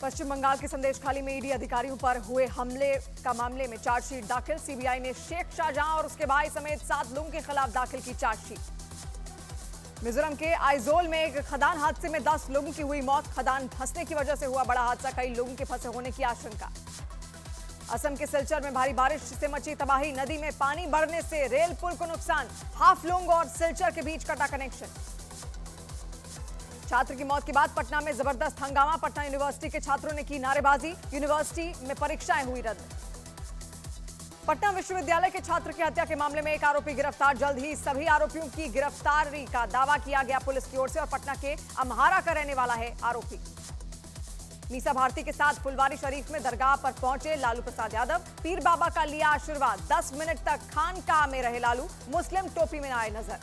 पश्चिम बंगाल के संदेशखाली में ईडी अधिकारियों पर हुए हमले का मामले में चार्जशीट दाखिल। सीबीआई ने शेख शाहजहां और उसके भाई समेत 7 लोगों के खिलाफ दाखिल की चार्जशीट। मिजोरम के आइजोल में एक खदान हादसे में 10 लोगों की हुई मौत। खदान धंसने की वजह से हुआ बड़ा हादसा, कई लोगों के फंसे होने की आशंका। असम के सिलचर में भारी बारिश से मची तबाही। नदी में पानी बढ़ने से रेल पुल को नुकसान। हाफलोंग और सिलचर के बीच कटा कनेक्शन। छात्र की मौत के बाद पटना में जबरदस्त हंगामा। पटना यूनिवर्सिटी के छात्रों ने की नारेबाजी। यूनिवर्सिटी में परीक्षाएं हुई रद्द। पटना विश्वविद्यालय के छात्र की हत्या के मामले में एक आरोपी गिरफ्तार। जल्द ही सभी आरोपियों की गिरफ्तारी का दावा किया गया पुलिस की ओर से। और पटना के अम्हारा का रहने वाला है आरोपी। मीसा भारती के साथ फुलवारी शरीफ में दरगाह पर पहुंचे लालू प्रसाद यादव। पीर बाबा का लिया आशीर्वाद। 10 मिनट तक खानकाह में रहे लालू। मुस्लिम टोपी में आए नजर।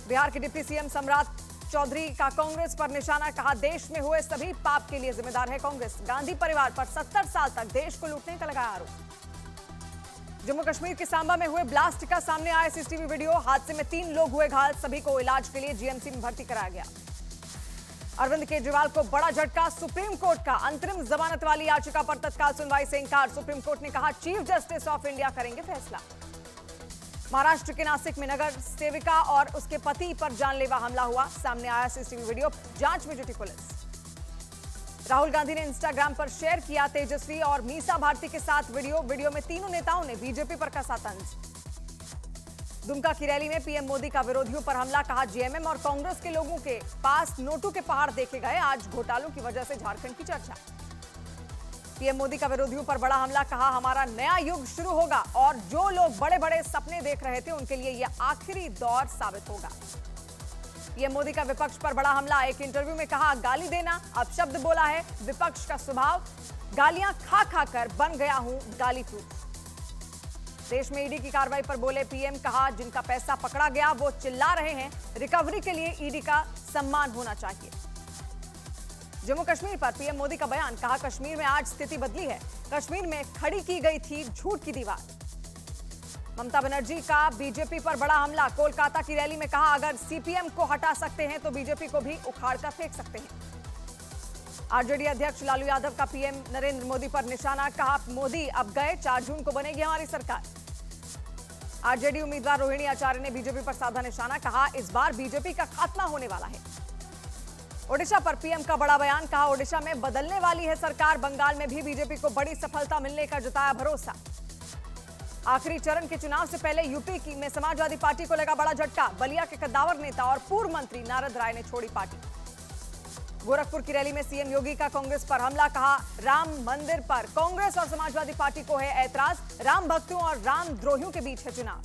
बिहार के डिप्टी सीएम सम्राट चौधरी का कांग्रेस पर निशाना। कहा, देश में हुए सभी पाप के लिए जिम्मेदार है कांग्रेस। गांधी परिवार पर 70 साल तक देश को लूटने का लगाया आरोप। जम्मू कश्मीर के सांबा में हुए ब्लास्ट का सामने आया सीसीटीवी वीडियो। हादसे में 3 लोग हुए घायल। सभी को इलाज के लिए जीएमसी में भर्ती कराया गया। अरविंद केजरीवाल को बड़ा झटका। सुप्रीम कोर्ट का अंतरिम जमानत वाली याचिका पर तत्काल सुनवाई से इंकार। सुप्रीम कोर्ट ने कहा, चीफ जस्टिस ऑफ इंडिया करेंगे फैसला। महाराष्ट्र के नासिक में नगर सेविका और उसके पति पर जानलेवा हमला हुआ। सामने आया सीसीटीवी वीडियो। जांच में जुटी पुलिस। राहुल गांधी ने इंस्टाग्राम पर शेयर किया तेजस्वी और मीसा भारती के साथ वीडियो में तीनों नेताओं ने बीजेपी पर कसा तंज। दुमका की रैली में पीएम मोदी का विरोधियों पर हमला। कहा, जेएमएम और कांग्रेस के लोगों के पास नोटों के पहाड़ देखे गए। आज घोटालों की वजह से झारखंड की चर्चा। पीएम मोदी का विरोधियों पर बड़ा हमला। कहा, हमारा नया युग शुरू होगा और जो लोग बड़े बड़े सपने देख रहे थे उनके लिए यह आखिरी दौर साबित होगा। पीएम मोदी का विपक्ष पर बड़ा हमला। एक इंटरव्यू में कहा, गाली देना अब शब्द बोला है विपक्ष का स्वभाव। गालियां खा खा कर बन गया हूं गाली प्रूफ। देश में ईडी की कार्रवाई पर बोले पीएम। कहा, जिनका पैसा पकड़ा गया वो चिल्ला रहे हैं। रिकवरी के लिए ईडी का सम्मान होना चाहिए। जम्मू कश्मीर पर पीएम मोदी का बयान। कहा, कश्मीर में आज स्थिति बदली है। कश्मीर में खड़ी की गई थी झूठ की दीवार। ममता बनर्जी का बीजेपी पर बड़ा हमला। कोलकाता की रैली में कहा, अगर सीपीएम को हटा सकते हैं तो बीजेपी को भी उखाड़ कर फेंक सकते हैं। आरजेडी अध्यक्ष लालू यादव का पीएम नरेंद्र मोदी पर निशाना। कहा, मोदी अब गए, 4 जून को बनेगी हमारी सरकार। आरजेडी उम्मीदवार रोहिणी आचार्य ने बीजेपी पर साधा निशाना। कहा, इस बार बीजेपी का खात्मा होने वाला है। ओडिशा पर पीएम का बड़ा बयान। कहा, ओडिशा में बदलने वाली है सरकार। बंगाल में भी बीजेपी को बड़ी सफलता मिलने का जताया भरोसा। आखिरी चरण के चुनाव से पहले यूपी में समाजवादी पार्टी को लगा बड़ा झटका। बलिया के कद्दावर नेता और पूर्व मंत्री नारद राय ने छोड़ी पार्टी। गोरखपुर की रैली में सीएम योगी का कांग्रेस पर हमला। कहा, राम मंदिर पर कांग्रेस और समाजवादी पार्टी को है ऐतराज। राम भक्तों और राम द्रोहियों के बीच है चुनाव।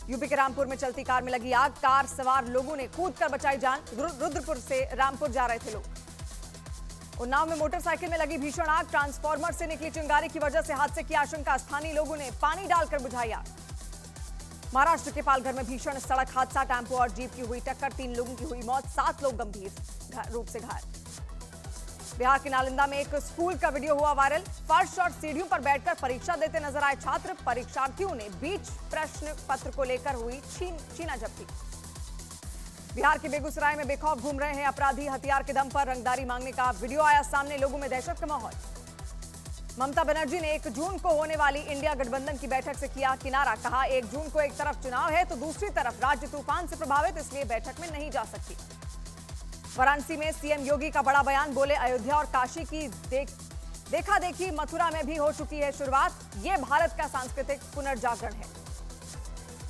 यूपी के रामपुर में चलती कार में लगी आग। कार सवार लोगों ने कूदकर बचाई जान। रुद्रपुर से रामपुर जा रहे थे लोग। उन्नाव में मोटरसाइकिल में लगी भीषण आग। ट्रांसफार्मर से निकली चिंगारी की वजह से हादसे की आशंका। स्थानीय लोगों ने पानी डालकर बुझाई आग। महाराष्ट्र के पालघर में भीषण सड़क हादसा। टेम्पो और जीप की हुई टक्कर। 3 लोगों की हुई मौत, 7 लोग गंभीर रूप से घायल। बिहार के नालंदा में एक स्कूल का वीडियो हुआ वायरल। फर्श और सीढ़ियों पर बैठकर परीक्षा देते नजर आए छात्र। परीक्षार्थियों ने बीच प्रश्न पत्र को लेकर हुई छीना झपटी। बिहार के बेगूसराय में बेखौफ घूम रहे हैं अपराधी। हथियार के दम पर रंगदारी मांगने का वीडियो आया सामने। लोगों में दहशत का माहौल। ममता बनर्जी ने 1 जून को होने वाली इंडिया गठबंधन की बैठक से किया किनारा। कहा, 1 जून को एक तरफ चुनाव है तो दूसरी तरफ राज्य तूफान से प्रभावित, इसलिए बैठक में नहीं जा सकती। वाराणसी में सीएम योगी का बड़ा बयान। बोले, अयोध्या और काशी की देखा देखी मथुरा में भी हो चुकी है शुरुआत। ये भारत का सांस्कृतिक पुनर्जागरण है।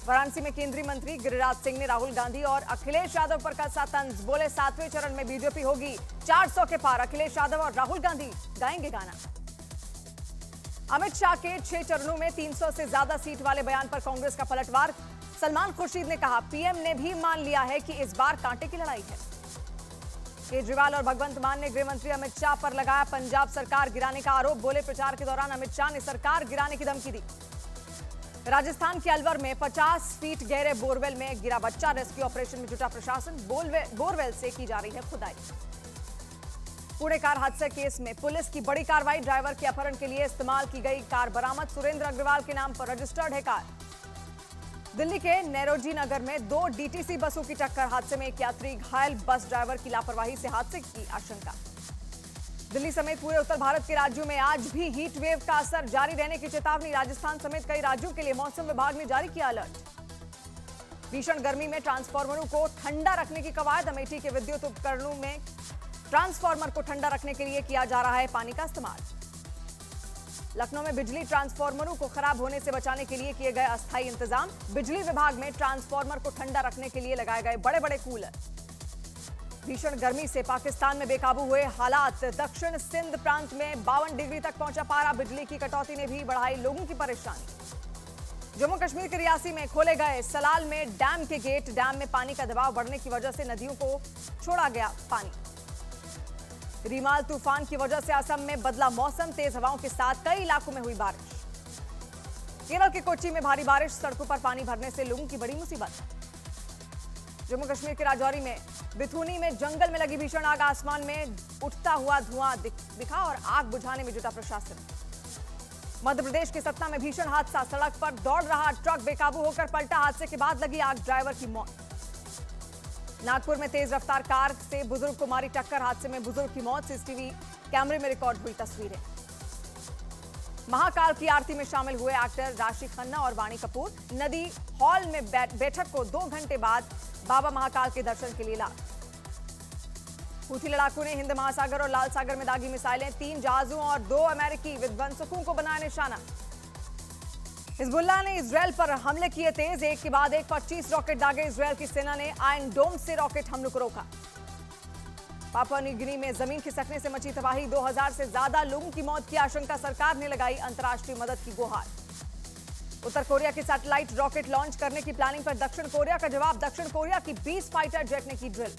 वाराणसी में केंद्रीय मंत्री गिरिराज सिंह ने राहुल गांधी और अखिलेश यादव पर कसा तंज। बोले, 7वें चरण में बीजेपी होगी 400 के पार। अखिलेश यादव और राहुल गांधी गाएंगे गाना। अमित शाह के 6 चरणों में 300 से ज्यादा सीट वाले बयान पर कांग्रेस का पलटवार। सलमान खुर्शीद ने कहा, पीएम ने भी मान लिया है कि इस बार कांटे की लड़ाई है। केजरीवाल और भगवंत मान ने गृह मंत्री अमित शाह पर लगाया पंजाब सरकार गिराने का आरोप। बोले, प्रचार के दौरान अमित शाह ने सरकार गिराने की धमकी दी। राजस्थान के अलवर में 50 फीट गहरे बोरवेल में गिरा बच्चा। रेस्क्यू ऑपरेशन में जुटा प्रशासन। बोरवेल से की जा रही है खुदाई। पुणे कार हादसे केस में पुलिस की बड़ी कार्रवाई। ड्राइवर के अपहरण के लिए इस्तेमाल की गई कार बरामद। सुरेंद्र अग्रवाल के नाम पर रजिस्टर्ड है कार। दिल्ली के नेरोजी नगर में 2 डीटीसी बसों की टक्कर। हादसे में एक यात्री घायल। बस ड्राइवर की लापरवाही से हादसे की आशंका। दिल्ली समेत पूरे उत्तर भारत के राज्यों में आज भी हीट वेव का असर जारी रहने की चेतावनी। राजस्थान समेत कई राज्यों के लिए मौसम विभाग ने जारी किया अलर्ट। भीषण गर्मी में ट्रांसफार्मरों को ठंडा रखने की कवायद। अमेठी के विद्युत उपकरणों में ट्रांसफार्मर को ठंडा रखने के लिए किया जा रहा है पानी का इस्तेमाल। लखनऊ में बिजली ट्रांसफार्मरों को खराब होने से बचाने के लिए किए गए अस्थायी इंतजाम। बिजली विभाग में ट्रांसफार्मर को ठंडा रखने के लिए लगाए गए बड़े बड़े कूलर। भीषण गर्मी से पाकिस्तान में बेकाबू हुए हालात। दक्षिण सिंध प्रांत में 52 डिग्री तक पहुंचा पारा। बिजली की कटौती ने भी बढ़ाई लोगों की परेशानी। जम्मू कश्मीर के रियासी में खोले गए सलाल में डैम के गेट। डैम में पानी का दबाव बढ़ने की वजह से नदियों को छोड़ा गया पानी। रीमाल तूफान की वजह से असम में बदला मौसम। तेज हवाओं के साथ कई इलाकों में हुई बारिश। केरल के कोच्चि में भारी बारिश। सड़कों पर पानी भरने से लोगों की बड़ी मुसीबत। जम्मू कश्मीर के राजौरी में बिथुनी में जंगल में लगी भीषण आग। आसमान में उठता हुआ धुआं दिखा और आग बुझाने में जुटा प्रशासन। मध्य प्रदेश के सतना में भीषण हादसा। सड़क पर दौड़ रहा ट्रक बेकाबू होकर पलटा। हादसे के बाद लगी आग। ड्राइवर की मौत। नागपुर में तेज रफ्तार कार से बुजुर्ग को मारी टक्कर। हादसे में बुजुर्ग की मौत। सीसीटीवी कैमरे में रिकॉर्ड हुई तस्वीरें। महाकाल की आरती में शामिल हुए एक्टर राशि खन्ना और वाणी कपूर। नदी हॉल में बैठक को 2 घंटे बाद बाबा महाकाल के दर्शन के लिए ला। हूथी लड़ाकों ने हिंद महासागर और लाल सागर में दागी मिसाइलें। 3 जहाजों और 2 अमेरिकी विध्वंसकों को बनाया निशाना। हिजबुल्लाह ने इजरायल पर हमले किए तेज। एक के बाद एक 25 रॉकेट दागे। इजरायल की सेना ने आयरन डोम से रॉकेट हमलों को रोका। पापुआ न्यू गिनी में जमीन खिसकने से मची तबाही। 2000 से ज्यादा लोगों की मौत की आशंका। सरकार ने लगाई अंतर्राष्ट्रीय मदद की गुहार। उत्तर कोरिया के सैटेलाइट रॉकेट लॉन्च करने की प्लानिंग पर दक्षिण कोरिया का जवाब। दक्षिण कोरिया की 20 फाइटर जेट ने की ड्रिल।